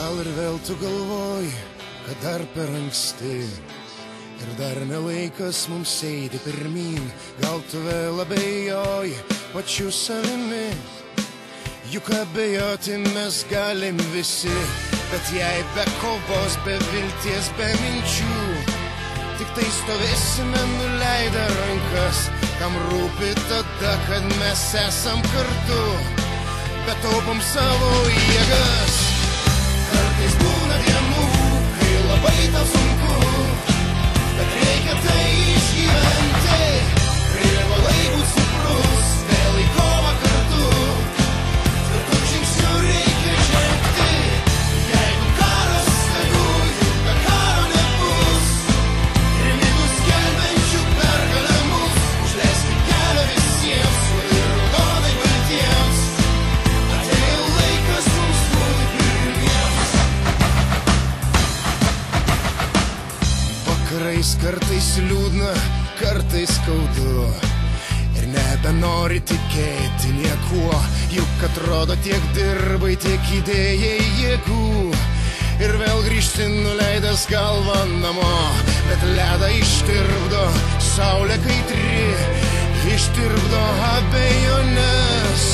Gal ir vėl tu galvoji, kad dar per anksti ir dar nelaikas mums eiti pirmyn. Gal tu vėl abejoji pačiu savimi, juk abejoti mes galim visi. Bet jei be kovos, be vilties, be minčių, tik tai stovėsime nuleidę rankas. Kam rūpi tada, kad mes esam kartu, bet taupom savo jėgas. Kartais būna dienų, kai labai tau sunku, bet reikia tai išgyventi. Privalai būt stiprus, vėl į kovą kartu, tvirtų žingsnių reikia žengti. Jeigu karas tegu, juk be karo nebus, trimitų skelbiančių pergalę mus. Užleiskit kelią visiems, ir raudonai baltiems. Atėjo laikas mums būti pirmiems. Vakarais kartais liūdna, kartais skaudu, ir nebenori tikėti niekuo. Juk atrodo tiek dirbai, tiek įdėjai jėgų, ir vėl grįžti nuleidęs galvą namo. Bet ledą ištirpdo saulė kaitri, ištirpdo abejonės.